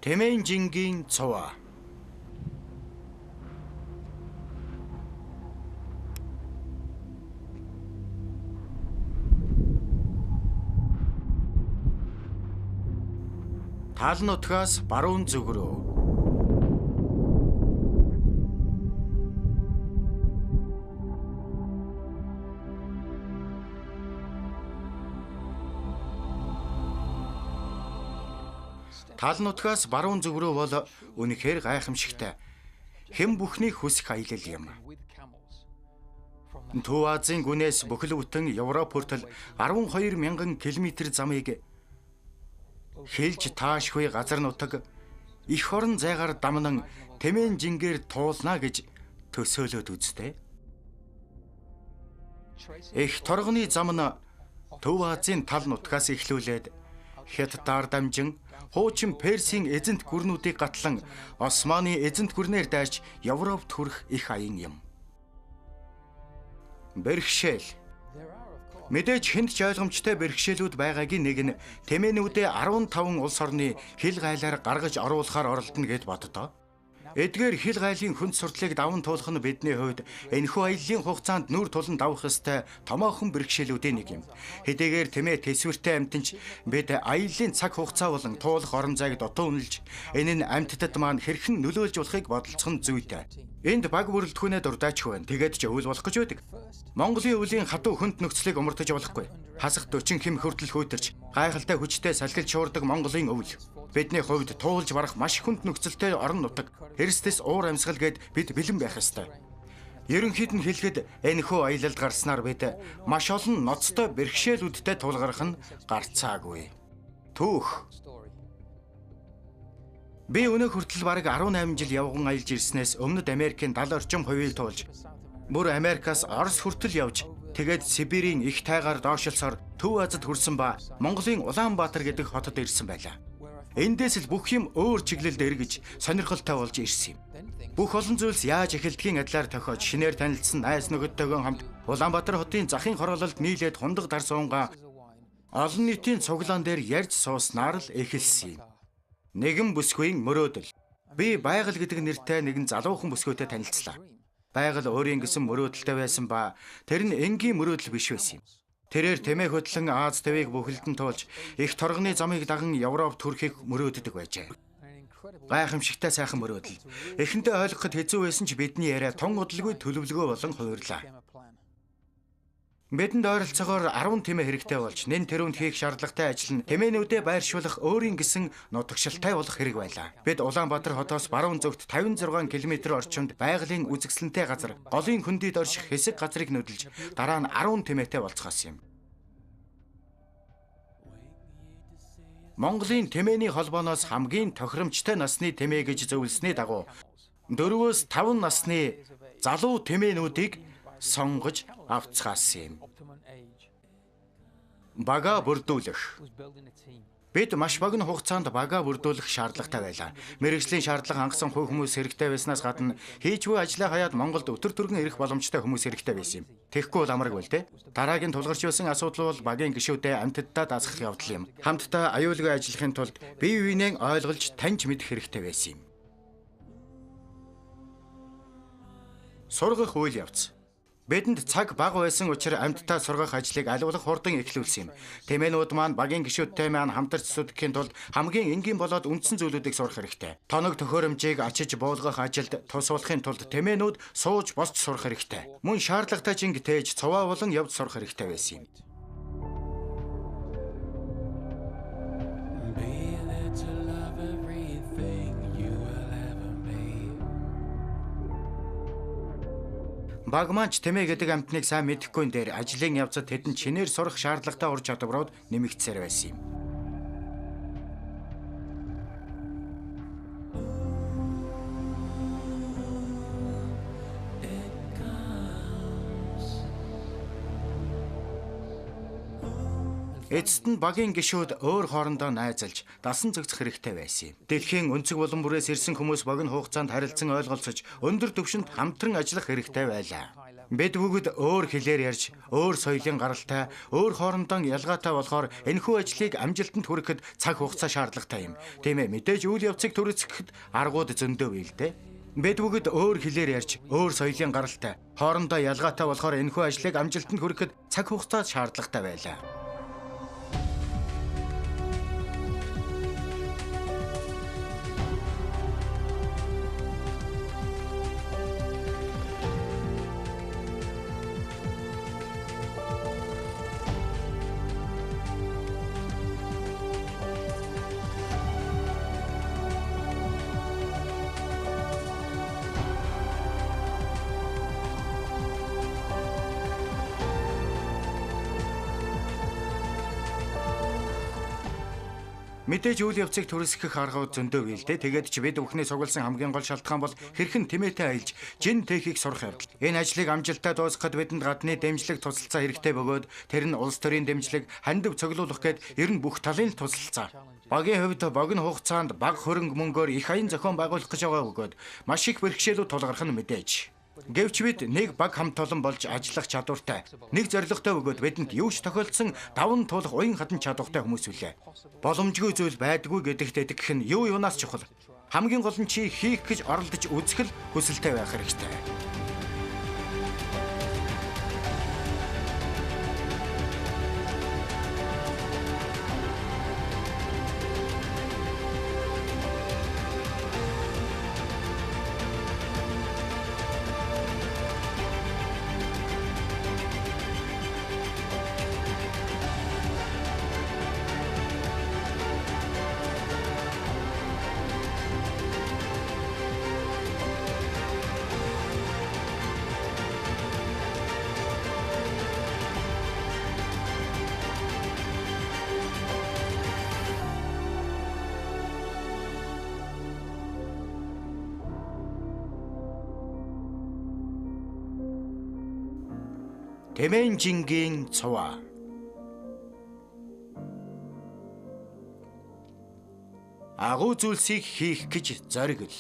Тэмээн жингийн цуваа. Тал нутгаас баруун зүг рүү. Тал нутгаас баруун зүг рүү бол үнэхээр гайхамшигтай. Хэм бүхний хүсэх аялал юм. Төв Азийн гүнээс бүхэл бүтэн Европ хүртэл 12,000 км замыг хэлж таашгүй газар нутаг их орон зайгаар дамнан Тэмээн жингээр туулна гэж төсөөлөд үзтээ. Их торгоны зам нь Төв Азийн тал нутгаас эхлүүлээд Хятадаар дамжин хуучин Персийн эзэнт гүрнүүдийг гатлан Османы эзэнт гүрнээр дайрч Европт хүрэх их аян юм. Бэрхшээл. Мэдээж хэнд ч ойлгомжтой бэрхшээлүүд байгаагийн нэг нь Тэмээнүүдээ 15 улс орны хил гайлаар гаргаж оруулахаар оролдоно гэд боддоо. Эдгээр хил гайлын хүнд сурдлыг даван туулах нь бидний хувьд энэхүү аяллаа хугацаанд нүр тулан давах ёстой томоохон бэрхшээлүүдийн нэг юм. Хэдийгээр Тэмээ төсвөртэй амьтанч бид аяллаа цаг хугацаа болон туулах орон зайг дутуу үнэлж энэ нь амьтдад маань хэрхэн нөлөөлж болохыг бодолцох нь зүйтэй. Энд баг бүрэлдэхүүнээ дурдаач байна. Тэгээд ч өвөл болох гэж байдаг. Монголын өвлийн хатуу хүнд нөхцөлийг умартаж болохгүй. Хасах 40 хэм хүртэл хөөтөрч гайхалтай хүчтэй салхилж шуурдаг Монголын өвөл. Бидний хувьд туулж барах маш хүнд нөхцөлтэй орон нутаг, эрсдэс уур амьсгал гээд бид бэлэн байх ёстой. Ерөнхийд нь хэлэхэд энэхүү аялалд гарснаар бид маш олон ноцтой бэрхшээлүүдтэй тулгарх нь гарцаагүй. Түүх. Би өнөө хүртэл бараг 18 жил явган аялж ирснээс Өмнөд Америкийн 70 орчим хувийг туулж, бүр Америкаас Орос хүртэл явж, тэгээд Сибирийн их тайгаар доошилсоор Төв Азид хүрсэн ба Монголын Улаанбаатар гэдэг хотод ирсэн байлаа. Эндээс л бүх юм өөр чиглэлд эргэж сонирхолтой болж ирсэн юм. Бүх олон зүйлс яаж эхэлдгийн адилаар тохиож шинээр танилцсан найз нөхөдтэйгөө хамт Улаанбаатар хотын захын хороололд нийлээд хундаг дар суунгаа олон нийтийн цуглаан дээр ярьж сууснаар л эхэлсэн юм. Нэгэн бүсгүйн мөрөөдөл. Би байгаль гэдэг нэртэй нэгэн залуухан бүсгүйтэй танилцлаа. Байгаль өөрийн гэсэн мөрөөдөлтэй байсан ба тэр нь энгийн мөрөөдөл биш байсан юм. Тэрээр Тэмээ хөтлөн Аз твийг бүхэлдэн туулж их торгоны замыг даган Европт хүрэхийг мөрөөддөг байжээ. Гайхамшигтай сайхан мөрөөдөл. Эхэндээ ойлгоход хэцүү байсан ч бидний яриа тун удалгүй төлөвлөгөө болон хувирлаа. Бидэнд ойролцоогоор 10 тэмээ хэрэгтэй болж нэн тэрүүнд хийх шаардлагатай ажил нь Тэмээнүүдээ байршуулах өөрийн гэсэн нутагшилтай болох хэрэг байлаа. Бид Улаанбаатар хотоос баруун зүгт 56 км орчимд байгалийн үзэсгэлэнтэй газар, голын хөндөд орших хэсэг газрыг нөдөлж дараа нь 10 тэмээтэй болцгоос юм. Монголын Тэмээний холбооноос хамгийн тохиромжтой насны тэмээ гэж зөвлөсний дагуу 4-5 насны залуу тэмээнүүдийг сонгож авцгаас юм. Бага бүрдүүлэх. Бид маш богино хугацаанд бага бүрдүүлэх шаардлагатай байлаа. Мэргэжлийн шаардлага хангасан хувь хүмүүс хэрэгтэй байснаас гадна хийж буй ажлаа хаяад Монголд өтөр түргэн ирэх боломжтой хүмүүс хэрэгтэй байсан юм. Тэгэхгүй бол амарг байл те. Дараагийн тулгарч байсан асуудал бол багийн гишүүдээ амьтдаа даасгах явдал юм. Хамтдаа аюулгүй ажиллахын тулд бие биенээ ойлгож таньж мэдэх хэрэгтэй байсан юм. Сургах үйл явц. Бидэнд цаг бага байсан учраас амьтдаа сургах ажлыг аливуулах хурдан эхлүүлсэн юм. Тэмээнүүд маань багийн гишүүдтэй маань хамтарч зүтгэхийн тулд хамгийн энгийн болоод үндсэн зүйлүүдийг сурах хэрэгтэй. Тоног төхөөрөмжийг ачиж буулгах ажилд тус болохын тулд тэмээнүүд сууж босч сурах хэрэгтэй. Мөн шаардлагатай жинг тээж цуваа болон явж сурах хэрэгтэй байсан юм. Багмаач Тэмээ гэдэг амьтныг сайн мэдэхгүй дээр ажлын явцад тэдэнд чинээр сурах шаардлагатай ур чадварууд нэмэгдсээр байсан юм. Эцэст нь багийн гишүүд өөр хоорондоо найзалж дасан зохицох хэрэгтэй байсан юм. Дэлхийн өнцөг булан бүрээс ирсэн хүмүүс богино хугацаанд харилцан ойлголцож өндөр түвшинд хамтран ажиллах хэрэгтэй байлаа. Бид бүгд өөр хэлээр ярьж, өөр соёлын гаралтай, өөр хоорондоо ялгаатай болохоор энэхүү ажлыг амжилтанд хүрэхэд цаг хугацаа шаардлагатай юм. Тийм ээ, мэдээж үйл явцыг түрээсгэхэд аргууд зөндөө бий л дээ. Бид бүгд өөр хэлээр ярьж, өөр соёлын гаралтай, хоорондоо ялгаатай болохоор энэхүү ажлыг амжилтанд хүрэхэд цаг хугацаа шаардлагатай байлаа. Мэдээж үйл явцыг түрээсгэх аргууд зөндөө бий л дээ. Тэгээд ч бид бүхний сугалсан хамгийн гол шалтгаан бол хэрхэн тэмээтэй аялж, жин техийг сурах явдал. Энэ ажлыг амжилттай дуусгахад бидэнд гадны дэмжлэг тусалцаа хэрэгтэй бөгөөд тэр нь улс төрийн дэмжлэг, хандив цуглуулах гээд ер нь бүх талын тусалцаа. Багийн хувьд богино хугацаанд бага хөрөнгө мөнгөөр их аян зохион байгуулах гэж байгаа бөгөөд маш их бэрхшээлүүд тулгарх нь мэдээж. Гэвч бид нэг баг хамт олон болж ажиллах чадвартай, нэг зорилготой бөгөөд бидэнд юу ч тохиолдсон даван туулах уян хадан чадвартай хүмүүс үлээ. Боломжгүй зүйл байдгүй гэдэгт итгэх нь юу юунаас чухал. Хамгийн гол нь чи хийх гэж оролдож үзэх л хүсэлтэй байх хэрэгтэй. Тэмээнжингийн цуваа. Агуу зүйлсийг хийх гэж зоригл.